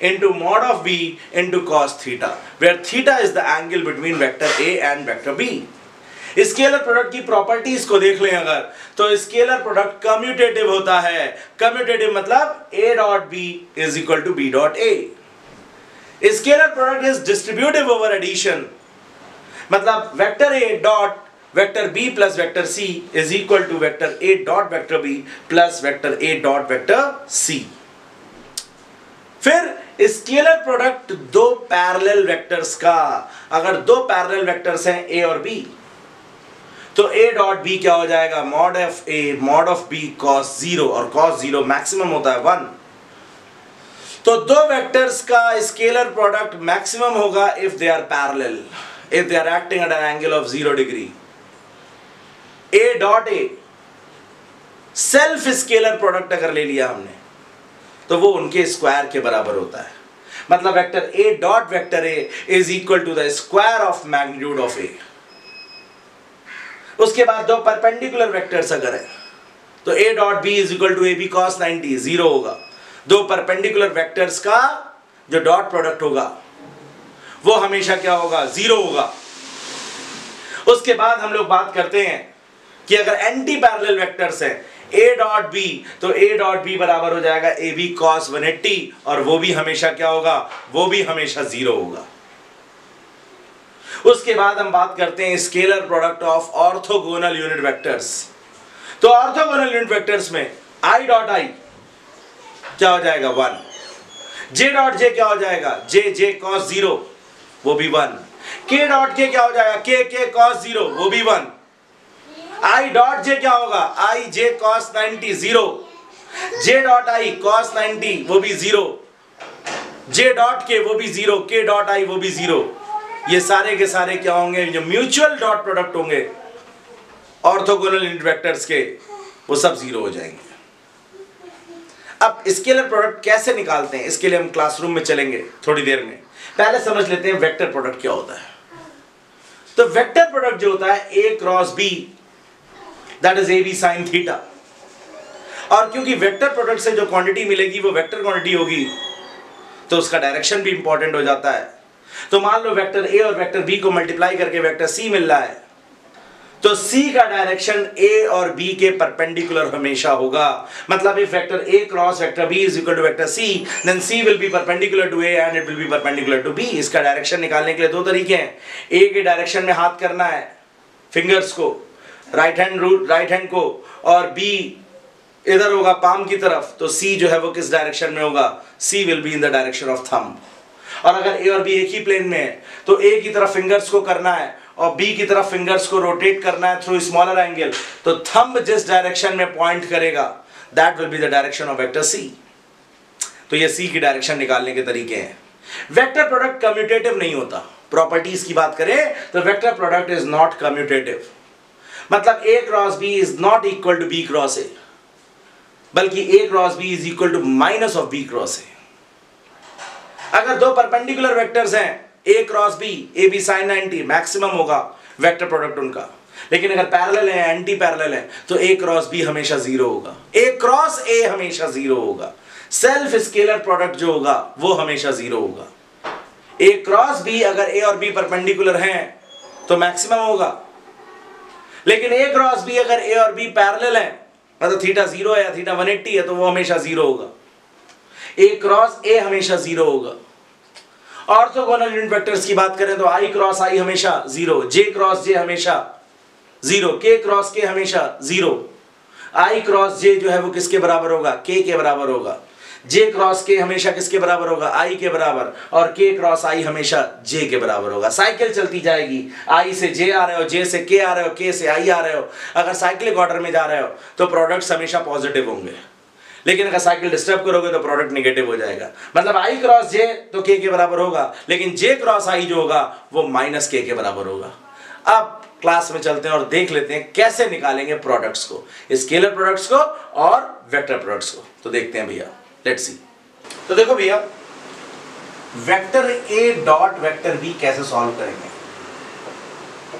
A: into mod of b into cos theta, where theta is the angle between vector a and vector b। Scalar product की properties को देख लें अगर, तो scalar product commutative होता है। Commutative मतलब a dot b is equal to b dot a। Scalar product is distributive over addition, मतलब vector a dot vector b plus vector c is equal to vector a dot vector b plus vector a dot vector c। फिर scalar product दो parallel vectors का, अगर दो parallel vectors हैं a और b तो a dot b क्या हो जाएगा, mod of a mod of b cos 0, और cos 0 मैक्सिमम होता है 1। तो दो वेक्टर्स का स्केलर प्रोडक्ट मैक्सिमम होगा if they are parallel, if they are acting at an angle of 0 degree. a dot a self scalar product अगर ले लिया हमने तो वो उनके स्क्वायर के बराबर होता है। मतलब vector A dot vector A is equal to the square of magnitude of A. उसके बाद दो परपेंडिकुलर वेक्टर्स अगर है तो A dot B is equal to A B cos 90 zero होगा। दो परपेंडिकुलर वेक्टर्स का जो डॉट प्रोडक्ट होगा वो हमेशा क्या होगा, जीरो होगा। उसके बाद हम लोग बात करते हैं कि अगर एंटी पैरेलल वेक्टर्स हैं a डॉट बी, तो a डॉट बी बराबर हो जाएगा ए बी कॉस 180 और वो भी हमेशा क्या होगा, वो भी हमेशा जीरो होगा। उसके बाद हम बात करते हैं scalar product of orthogonal unit vectors. तो ऑर्थोगोनल यूनिट वेक्टर्स में i डॉट आई क्या हो जाएगा 1, j डॉट जे क्या हो जाएगा जे कॉस 0 वो भी 1, k डॉट के क्या हो जाएगा के कॉस 0 वो भी 1, i डॉट जे क्या होगा i J cos 90 0, j dot I cos 90 वो भी 0, j डॉट के वो भी 0, k डॉट आई वो भी 0। ये सारे के सारे क्या होंगे, जो म्यूचुअल डॉट प्रोडक्ट होंगे ऑर्थोगोनल यूनिट वेक्टर्स के, वो सब 0 हो जाएंगे। अब स्केलर प्रोडक्ट कैसे निकालते हैं, इसके लिए हम क्लासरूम में चलेंगे थोड़ी देर में। पहले समझ लेते हैं वेक्टर प्रोडक्ट क्या होता है। तो वेक्टर प्रोडक्ट जो होता है a cross b, that is ab sin theta. और क्योंकि वेक्टर प्रोडक्ट से जो क्वांटिटी मिलेगी वो वेक्टर क्वांटिटी होगी, तो उसका डायरेक्शन भी इंपॉर्टेंट हो जाता है। तो मान लो वेक्टर a और वेक्टर b को मल्टीप्लाई करके वेक्टर c मिल रहा है, तो c का डायरेक्शन a और b के परपेंडिकुलर हमेशा होगा। मतलब if vector a cross vector b is equal to vector c, then c will be perpendicular to a and it will be perpendicular to b। इसका डायरेक्शन निकालने के लिए दो तरीके हैं। a के डायरेक्शन में हाथ करना है, फिंगर्स को, राइट हैंड को, और b इधर होगा पाम की तरफ, तो c जो है वो किस डायरेक्शन में होगा, c will be in the direction of thumb. और अगर a और b एक ही प्लेन में है तो a की तरफ फिंगर्स को करना है और b की तरफ फिंगर्स को रोटेट करना है थ्रू स्मॉलर एंगल, तो थंब जिस डायरेक्शन में पॉइंट करेगा that will be the direction of vector c। तो ये c की डायरेक्शन निकालने के तरीके हैं। वेक्टर प्रोडक्ट कम्यूटेटिव नहीं होता। प्रॉपर्टीज की बात करें तो vector product is not commutative. मतलब a cross b is not equal to b cross a, बल्कि a cross b is equal to minus of b cross a। अगर दो परपेंडिकुलर वेक्टर्स हैं a cross b, a b sin 90, maximum होगा vector product उनका। लेकिन अगर parallel है, anti parallel है, तो a क्रॉस b हमेशा 0 होगा, a क्रॉस a हमेशा 0 होगा। सेल्फ स्केलर प्रोडक्ट जो होगा वो हमेशा 0 होगा। a क्रॉस b अगर a और b परपेंडिकुलर हैं तो मैक्सिमम होगा, लेकिन a क्रॉस b अगर a और b पैरेलल हैं, मतलब थीटा 0 है या थीटा 180 है, तो वो हमेशा 0 होगा। a क्रॉस a हमेशा 0 होगा। ऑर्थोगोनल यूनिट वेक्टर्स की बात करें तो i क्रॉस i हमेशा 0, j क्रॉस j हमेशा 0, k क्रॉस k हमेशा 0। i क्रॉस j जो है वो किसके बराबर होगा, k के बराबर होगा। j क्रॉस k हमेशा किसके बराबर होगा, i के बराबर, और k क्रॉस i हमेशा j के बराबर होगा। साइकिल चलती जाएगी, i से j आ रहे हो, j से k आ रहे हो, k से i आ रहे हो। अगर साइक्लिक ऑर्डर में जा रहे हो तो प्रोडक्ट्स हमेशा पॉजिटिव होंगे, लेकिन अगर साइकिल डिस्टर्ब करोगे तो प्रोडक्ट नेगेटिव हो जाएगा। मतलब i क्रॉस j तो k के बराबर होगा, लेकिन j क्रॉस i जो होगा वो माइनस k के बराबर होगा। अब क्लास में चलते हैं और देख लेते हैं कैसे निकालेंगे प्रोडक्ट्स को, स्केलर प्रोडक्ट्स को और वेक्टर प्रोडक्ट्स को। तो देखते हैं भैया, लेट्स सी। तो देखो भैया, vector a dot vector b कैसे सॉल्व करेंगे,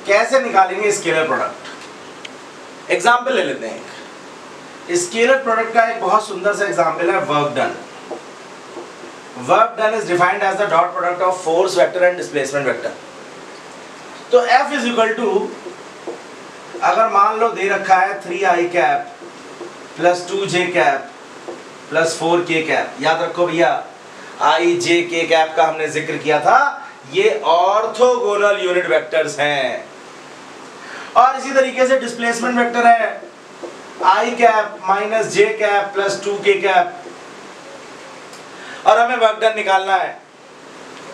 A: कैसे निकालेंगे स्केलर प्रोडक्ट। एग्जाम्पल ले लेते हैं। स्केलर प्रोडक्ट का एक बहुत सुंदर सा एग्जांपल है work done. Work done is defined as the dot product of force vector and displacement vector. तो F इज इक्वल टू, अगर मान लो दे रखा है 3i cap plus 2j cap plus 4k cap. याद रखो भैया, i j k कैप का हमने जिक्र किया था, ये ऑर्थोगोनल यूनिट वेक्टर्स हैं। और इसी तरीके से डिस्प्लेसमेंट वेक्टर है i cap minus j cap plus 2k cap. और हमें वर्क डन निकालना है,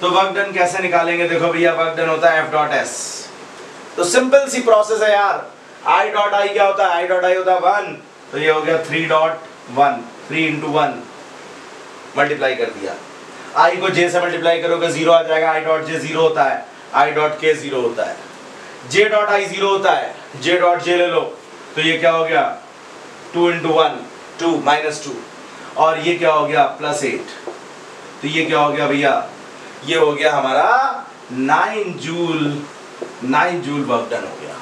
A: तो वर्क डन कैसे निकालेंगे, देखो भैया, वर्क डन होता है F डॉट S। तो सिंपल सी प्रोसेस है यार। i डॉट i क्या होता है, i डॉट i होता है 1, तो ये हो गया 3 डॉट 1, 3 इंटू 1 मल्टीप्लाई कर दिया। i को j से मल्टीप्लाई करोगे 0 आ जाएगा, i डॉट j 0 होता है, i डॉट k 0 होता है, j डॉट i 0 होता है, j डॉट j ले लो, तो ये क्या हो गया 2 इंटू 1 2 माइनस 2, और ये क्या हो गया प्लस 8। तो ये क्या हो गया भैया, ये हो गया हमारा 9 जूल वर्क डन हो गया।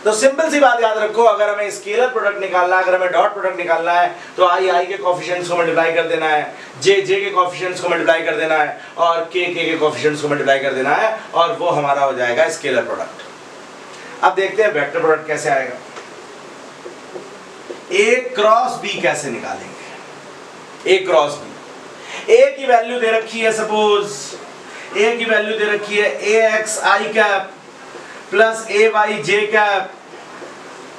A: तो सिंपल सी बात याद रखो, अगर हमें स्केलर प्रोडक्ट निकालना है, अगर हमें डॉट प्रोडक्ट निकालना है, तो आई के कोफिशिएंट्स को मल्टीप्लाई कर देना है, जे के कोफिशिएंट्स को मल्टीप्लाई कर देना है, और के कोफिशिएंट्स को मल्टीप्लाई कर देना है, और वो हमारा हो जाएगा स्केलर प्रोडक्ट। अब देखते हैं वेक्टर प्रोडक्ट कैसे आएगा। ए क्रॉस बी कैसे निकालेंगे? ए क्रॉस बी, ए की वैल्यू दे रखी है, सपोज ए की वैल्यू दे रखी है ए एक्स आई कैप प्लस ए वाई जे कैप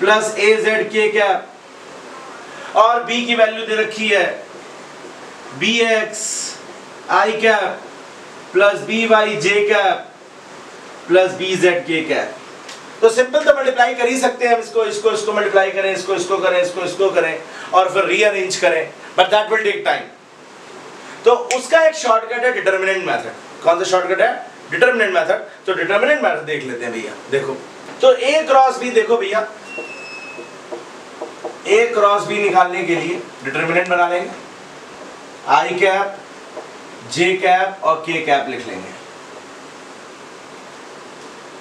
A: प्लस ए जेड के कैप, और बी की वैल्यू दे रखी है बी एक्स आई कैप प्लस बी वाई जे कैप प्लस बी जेड के कैप। तो सिंपल तो मल्टीप्लाई कर ही सकते हैं हम, इसको मल्टीप्लाई करें, इसको करें, इसको करें, और फिर रीअरेंज करें, but that will take time. तो उसका एक शॉर्टकट है डिटरमिनेंट मेथड। कौन सा शॉर्टकट है? Determinant method. तो डिटरमिनेंट मेथड देख लेते हैं भैया। देखो, तो ए क्रॉस बी, देखो भैया, ए क्रॉस बी निकालने के लिए डिटरमिनेंट बना लेंगे, आई कैप, जे कैप और के कैप लिख लेंगे।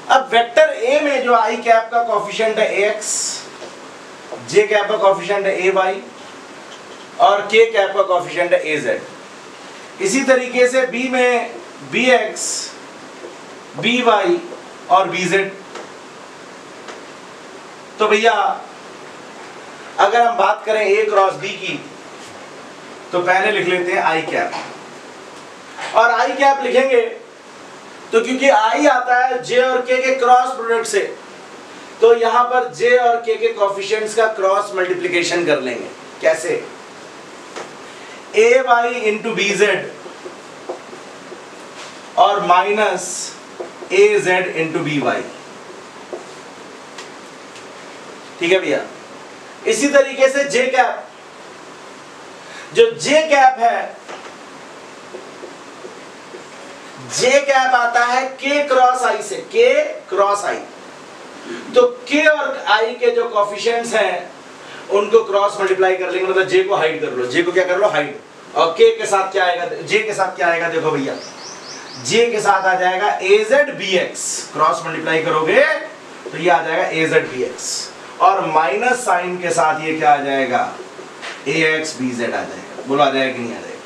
A: अब वेक्टर ए में जो आई कैप का कोफिशिएंट है ए एक्स, जे कैप का कोफिशिएंट है ए वाई, और के कैप का कोफिशिएंट है ए जेड। इसी तरीके से बी में बी एक्स, बी वाई और बी जेड। तो भैया अगर हम बात करें ए क्रॉस बी की, तो पहले लिख लेते हैं आई कैप, और आई कैप लिखेंगे तो क्योंकि आई आता है जे और के क्रॉस प्रोडक्ट से, तो यहां पर जे और के कोफिशिएंट्स का क्रॉस मल्टीप्लिकेशन कर लेंगे। कैसे? ए वाई इंटू बी जेड और माइनस ए जेड इंटू बी वाई। ठीक है भैया। इसी तरीके से जे कैप, जो जे कैप है, जे कैप आता है के क्रॉस आई से, के क्रॉस आई। तो के और आई के जो कोफिशिएंट्स हैं उनको क्रॉस मल्टीप्लाई कर लेंगे, मतलब जे को हाइड कर लो, जे को क्या कर लो, हाइड। और के के साथ क्या आएगा, जे के साथ क्या आएगा, देखो भैया, जे के साथ आ जाएगा a z b x, cross multiply करोगे तो ये आ जाएगा ए जेड बी एक्स, और माइनस साइन के साथ ये क्या आ जाएगा, ए एक्स बी जेड आ जाएगा। बोलो आ जाएगा कि नहीं आ जाएगा?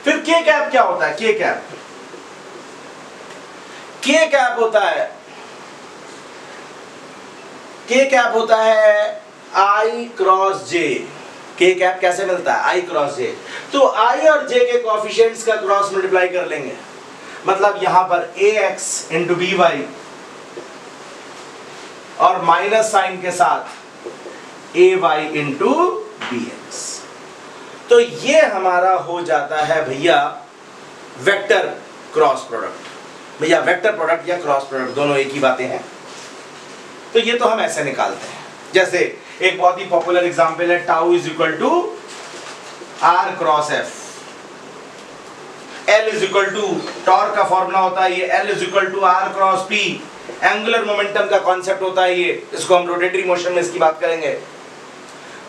A: फिर के कैप क्या होता है? के कैप, के कैप होता है, के कैप होता है आई क्रॉस जे। के कैप कैसे मिलता है? आई क्रॉस जे। तो आई और जे के कोफिशिएंट्स का क्रॉस मल्टीप्लाई कर लेंगे, मतलब यहां पर ए एक्स इंटू बी वाई और माइनस साइन के साथ ए वाई इंटू बी एक्स। तो ये हमारा हो जाता है भैया वेक्टर क्रॉस प्रोडक्ट। भैया वेक्टर प्रोडक्ट या क्रॉस प्रोडक्ट दोनों एक ही बातें हैं। तो ये तो हम ऐसे निकालते हैं। जैसे एक बहुत ही पॉपुलर एग्जांपल है, tau is equal to R cross F. L is equal to, torque का फॉर्मूला होता है ये, L is equal to R cross P. Angular momentum का कॉन्सेप्ट होता है ये, इसको हम रोटेटरी मोशन में इसकी बात करेंगे।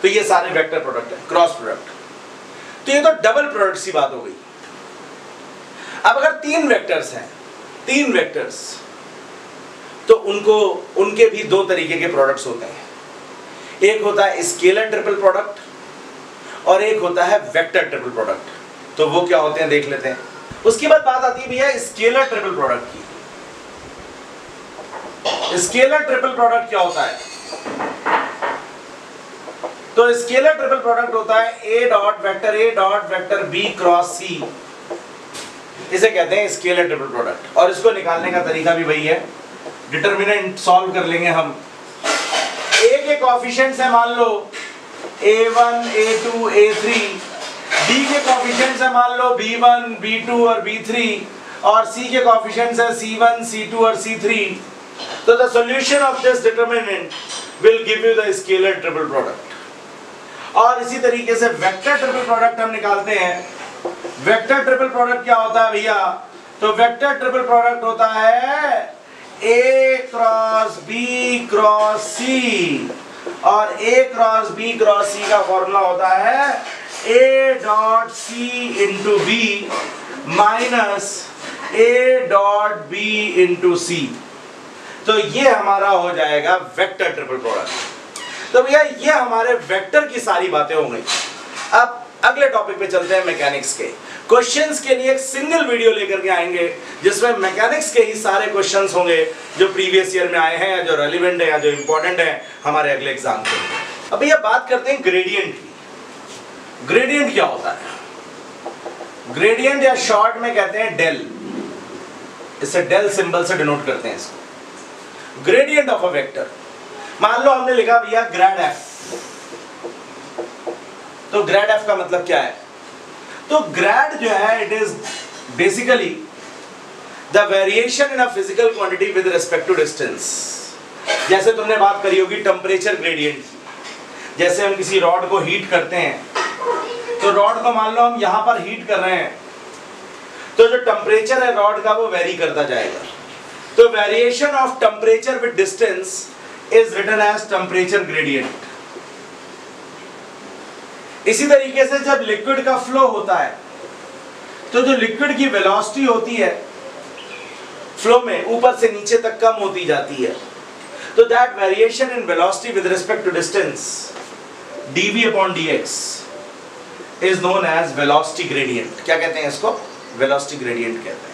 A: तो ये सारे वेक्टर प्रोडक्ट है, क्रॉस प्रोडक्ट। तो ये तो डबल प्रोडक्ट सी बात हो गई। अब अगर तीन वेक्टर्स हैं, तीन वेक्टर्स, तो उनके भी दो तरीके के प्रोडक्ट्स होते हैं। एक होता है स्केलर ट्रिपल प्रोडक्ट और एक होता है वेक्टर ट्रिपल प्रोडक्ट। तो वो क्या होते हैं देख लेते हैं। उसके बाद बात आती है भैया स्केलर ट्रिपल प्रोडक्ट की। स्केलर ट्रिपल प्रोडक्ट क्या होता है? तो स्केलर ट्रिपल प्रोडक्ट होता है a dot vector b cross c, इसे कहते हैं स्केलर ट्रिपल प्रोडक्ट। और इसको निकालने का तरीका भी वही है, डिटरमिनेंट सॉल्व कर लेंगे हम। ए के कोएफिशिएंट्स है मान लो a1 a2 a3, बी के कोएफिशिएंट्स है मान लो b1 b2 और b3, और सी के कोएफिशिएंट्स है c1 c2 और c3। तो the solution of this determinant will give you the scalar triple product. और इसी तरीके से वेक्टर ट्रिपल प्रोडक्ट हम निकालते हैं। वेक्टर ट्रिपल प्रोडक्ट क्या होता है भैया? तो वेक्टर ट्रिपल प्रोडक्ट होता है A cross B cross C, और A cross B cross C का फॉर्मूला होता है A dot C into B minus A dot B into C। तो ये हमारा हो जाएगा वेक्टर ट्रिपल प्रोडक्ट। तो भैया ये हमारे वेक्टर की सारी बातें हो गई। अब अगले टॉपिक पे चलते हैं, मैकेनिक्स के क्वेश्चंस के लिए एक सिंगल वीडियो लेकर के आएंगे जिसमें मैकेनिक्स के ही सारे क्वेश्चंस होंगे जो प्रीवियस ईयर में आए हैं या जो रेलिवेंट है या जो इंपॉर्टेंट है हमारे अगले एग्जाम के लिए। अब भैया बात करते हैं ग्रेडियंट की। ग्रेडियंट क्या होता है? ग्रेडियंट या शॉर्ट में कहते हैं डेल, इसे डेल सिंबल से डिनोट करते हैं इसको। ग्रेडियंट ऑफ अ वेक्टर, मान लो हमने लिखा भैया ग्रेड एफ, तो ग्रेड एफ का मतलब क्या है? तो ग्रेड जो है it is basically the variation in a physical quantity with respect to distance. जैसे तुमने बात करी होगी टेम्परेचर ग्रेडियंट की। जैसे हम किसी रॉड को हीट करते हैं, तो रॉड को मान लो हम यहां पर हीट कर रहे हैं, तो जो टेम्परेचर है रॉड का वो वेरी करता जाएगा। तो variation of temperature with distance is written as temperature gradient. इसी तरीके से जब लिक्विड का फ्लो होता है तो जो लिक्विड की वेलोसिटी होती है फ्लो में ऊपर से नीचे तक कम होती जाती है, तो that variation in velocity with respect to distance dv upon dx is known as velocity gradient. क्या कहते हैं इसको? वेलोसिटी ग्रेडियंट कहते हैं।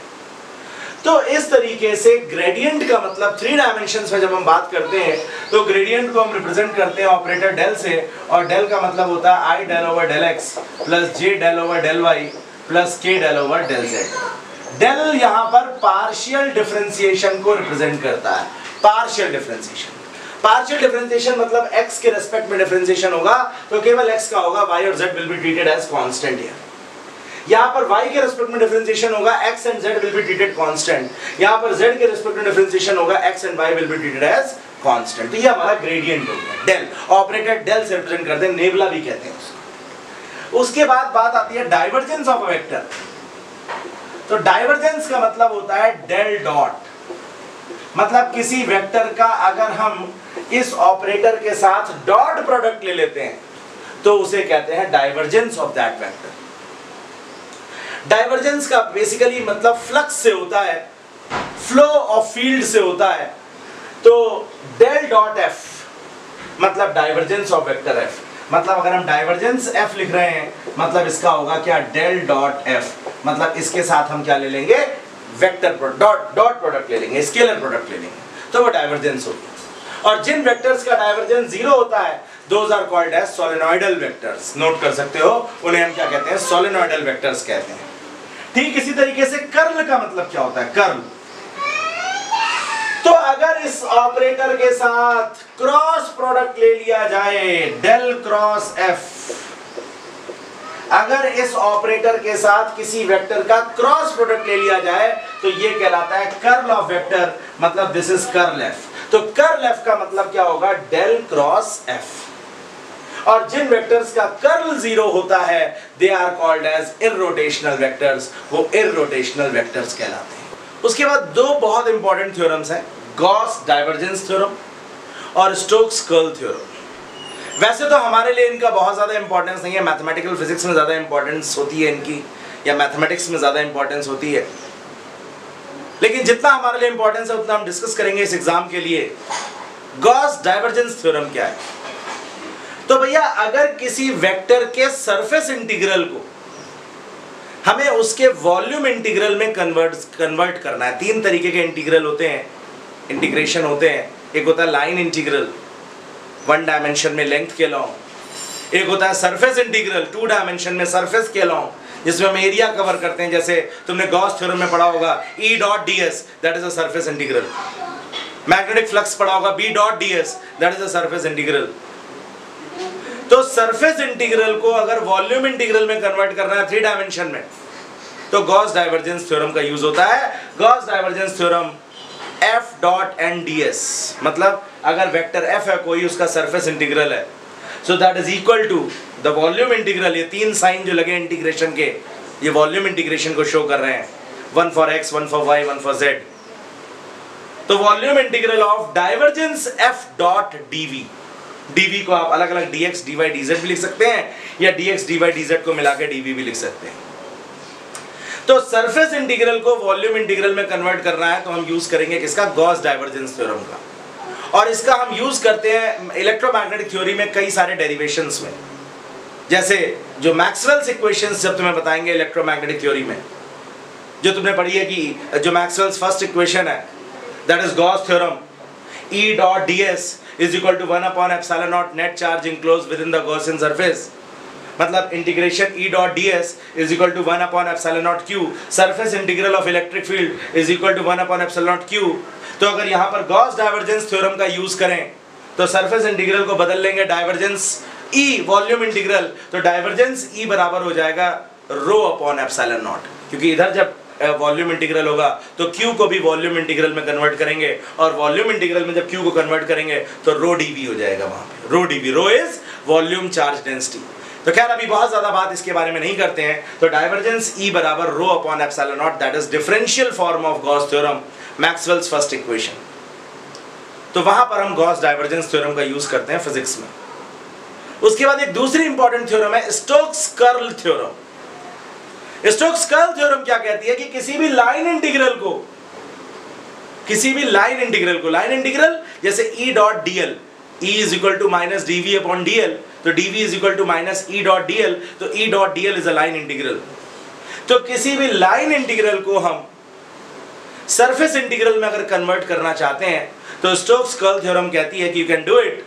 A: तो इस तरीके से ग्रेडियंट का मतलब 3 डायमेंशंस में जब हम बात करते हैं तो ग्रेडियंट को हम रिप्रेजेंट करते हैं ऑपरेटर डेल से, और डेल का मतलब होता है i del over del x plus j del over del y plus k del over del z. Del यहाँ पर पार्शियल डिफरेंशिएशन को रिप्रेजेंट करता है। पार्शियल डिफरेंशिएशन, पार्शियल डिफरेंशिएशन मतलब x के रेस्पेक्ट में डिफरेंशिएशन होगा तो केवल x का होगा, y और z will be treated as constant here. यहाँ पर y के रेस्पेक्ट में डिफरेंशिएशन होगा, x and z will be treated constant. यहाँ पर z के रेस्पेक्ट में डिफरेंशिएशन होगा, x and y will be treated as constant. तो ये हमारा ग्रेडियंट हो गया। डेल ऑपरेटर डेल से रिप्रेजेंट करते हैं, नेबुला भी कहते हैं उसको। उसके बाद बात आती है डाइवर्जेंस ऑफ अ वेक्टर। तो डाइवर्जेंस का मतलब होता है डेल डॉट, मतलब किसी वेक्टर का अगर हम इस ऑपरेटर के साथ डॉट प्रोडक्ट ले लेते हैं तो उसे कहते हैं divergence of that vector. Divergence का बेसिकली मतलब फ्लक्स से होता है, फ्लो ऑफ फील्ड से होता है। तो डेल डॉट एफ मतलब डाइवर्जेंस ऑफ वेक्टर एफ, मतलब अगर हम डाइवर्जेंस एफ लिख रहे हैं मतलब इसका होगा क्या? डेल डॉट एफ, मतलब इसके साथ हम क्या ले लेंगे? वेक्टर डॉट प्रोडक्ट ले लेंगे, स्केलर प्रोडक्ट ले लेंगे, तो वो डाइवर्जेंस होगी। और जिन वेक्टर्स का डाइवर्जेंस जीरो होता है those are called as solenoidal vectors. Note कर सकते हो, उन्हें हम क्या कहते हैं? सोलेनॉइडल वेक्टर्स कहते हैं। ठीक इसी तरीके से कर्ल का मतलब क्या होता है? कर्ल, तो अगर इस ऑपरेटर के साथ क्रॉस प्रोडक्ट ले लिया जाए डेल क्रॉस एफ, अगर इस ऑपरेटर के साथ किसी वेक्टर का क्रॉस प्रोडक्ट ले लिया जाए तो ये कहलाता है कर्ल ऑफ वेक्टर, मतलब दिस इज कर्ल एफ। तो कर्ल एफ का मतलब क्या होगा? Del cross f. और जिन वेक्टर्स का कर्ल जीरो होता है they are called as irrotational vectors, वो इररोटेशनल वेक्टर्स कहलाते हैं। उसके बाद दो बहुत इंपॉर्टेंट थ्योरम्स हैं, गॉस डाइवर्जेंस थ्योरम और स्टोक्स कर्ल थ्योरम। वैसे तो हमारे लिए इनका बहुत ज़्यादा इंपॉर्टेंस नहीं है, मैथमेटिकल फिजिक्स में ज़्यादा इंपॉर्टेंस होती है इनकी, या मैथमेटिक्स में ज़्यादा इंपॉर्टेंस होती है, लेकिन जितना हमारे लिए इंपॉर्टेंस है उतना हम डिस्कस करेंगे इस एग्जाम के लिए। गॉस डाइवर्जेंस थ्योरम क्या है? तो भैया अगर किसी वेक्टर के सरफेस इंटीग्रल को हमें उसके वॉल्यूम इंटीग्रल में कन्वर्ट करना है, 3 तरीके के इंटीग्रल होते हैं, इंटीग्रेशन होते हैं। एक होता है लाइन इंटीग्रल 1 डायमेंशन में लेंथ के अलॉन्ग, एक होता है सरफेस इंटीग्रल 2 डायमेंशन में सरफेस के अलॉन्ग जिसमें हम एरिया कवर करते हैं, जैसे तुमने गॉस थ्योरम में पढ़ा होगा E dot ds that is a surface integral, magnetic flux पढ़ा होगा B dot ds that is a surface integral. तो सरफेस इंटीग्रल को अगर वॉल्यूम इंटीग्रल में कन्वर्ट करना है 3 डायमेंशन में तो गॉस डाइवर्जेंस थ्योरम का यूज होता है। Gauss divergence theorem f dot n ds, मतलब अगर वेक्टर f है कोई, उसका सरफेस इंटीग्रल है, so that is equal to the volume integral. ये 3 साइन जो लगे इंटीग्रेशन के, ये वॉल्यूम इंटीग्रेशन को शो कर रहे हैं, 1 for x, 1 for y, 1 for z। तो volume integral of divergence f dot dv, dv को आप अलग अलग dx dy dz भी लिख सकते हैं, या dx dy dz को मिला के dv भी लिख सकते हैं। तो सरफेस इंटीग्रल को वॉल्यूम इंटीग्रल में कन्वर्ट करना है तो हम यूज करेंगे किसका? गॉस डाइवर्जेंस थ्योरम का। और इसका हम यूज करते हैं इलेक्ट्रोमैग्नेटिक थ्योरी में कई सारे डेरिवेशंस में, जैसे जो मैक्सवेल्स इक्वेशंस जब तुम्हें बताएंगे इलेक्ट्रोमैग्नेटिक थ्योरी में, जो तुमने पढ़ी है कि जो मैक्सवेल्स फर्स्ट इक्वेशन है that is Gauss theorem, E dot ds is equal to 1 upon epsilon naught net charge enclosed within the Gaussian surface। मतलब integration E dot ds is equal to 1 upon epsilon naught q, surface integral of electric field is equal to 1 upon epsilon naught q। तो अगर यहाँ पर Gauss divergence theorem का use करें तो surface integral को बदल लेंगे डाइवर्जेंस E वॉल्यूम इंटीग्रल, तो डाइवर्जेंस E बराबर हो जाएगा रो अपॉन एप्सिलॉन नॉट, क्योंकि इधर जब वॉल्यूम इंटीग्रल होगा तो Q को भी वॉल्यूम इंटीग्रल में कन्वर्ट करेंगे, और वॉल्यूम इंटीग्रल में जब Q को कन्वर्ट करेंगे तो रो dV हो जाएगा वहां पे। Rho dV, rho is volume charge density. तो खैर अभी बहुत ज्यादा बात इसके बारे में नहीं करते हैं। तो डाइवर्जेंस E बराबर rho upon epsilon naught, that is differential form of Gauss theorem, Maxwell's first equation. तो वहां पर हम गॉस डाइवर्जेंस थ्योरम का यूज करते हैं फिजिक्स में। उसके बाद एक दूसरी इंपॉर्टेंट थ्योरम है Stokes curl theorem. Stokes curl theorem क्या कहती है कि किसी भी लाइन इंटीग्रल को लाइन इंटीग्रल जैसे E dot dl, E is equal to minus dv upon dl, तो dv is equal to minus E dot dl, तो E dot dl is a line integral. तो किसी भी लाइन इंटीग्रल को हम surface integral में अगर कन्वर्ट करना चाहते हैं तो स्टोक्स कर्ल थ्योरम कहती है कि you can do it.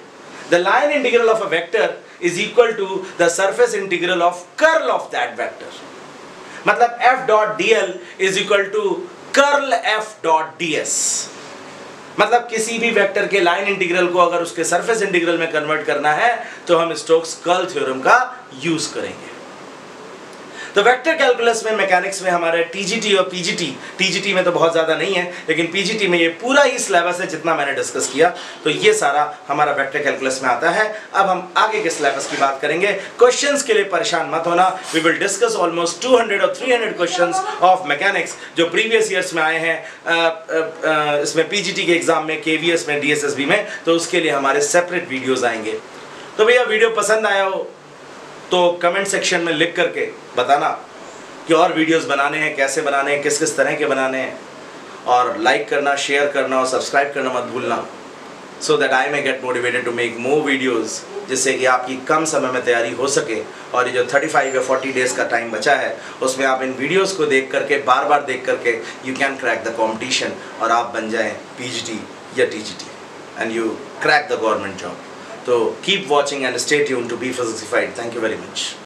A: The line integral of a vector is equal to the surface integral of curl of that vector. मतलब f dot dl is equal to curl f dot ds। मतलब किसी भी vector के line integral को अगर उसके surface integral में convert करना है तो हम स्टोक्स कर्ल थ्योरम का यूज करेंगे। तो वेक्टर कैलकुलस में, मैकेनिक्स में हमारे टीजीटी और पीजीटी, टीजीटी में तो बहुत ज़्यादा नहीं है लेकिन पीजीटी में ये पूरा ही सिलेबस है जितना मैंने डिस्कस किया, तो ये सारा हमारा वेक्टर कैलकुलस में आता है। अब हम आगे के सिलेबस की बात करेंगे। क्वेश्चंस के लिए परेशान मत होना, वी विल डिस्कस ऑलमोस्ट 200 और 300 क्वेश्चंस ऑफ मैकेनिक्स जो प्रीवियस ईयर्स में आए हैं इसमें पीजीटी के एग्जाम में, केवीएस में, डीएसएसबी में, तो उसके लिए हमारे सेपरेट वीडियोज़ आएंगे। तो भैया वीडियो पसंद आया हो तो कमेंट सेक्शन में लिख करके बताना कि और वीडियोस बनाने हैं, कैसे बनाने हैं, किस किस तरह के बनाने हैं, और लाइक करना, शेयर करना और सब्सक्राइब करना मत भूलना, so that I may get motivated to make more videos, जिससे कि आपकी कम समय में तैयारी हो सके। और ये जो 35 या 40 डेज का टाइम बचा है उसमें आप इन वीडियोस को देख करके, बार बार देख करके you can crack the competition और आप बन जाएँ पीजीटी या TGT and you crack the government job. So keep watching and stay tuned to Be Physicified. Thank you very much.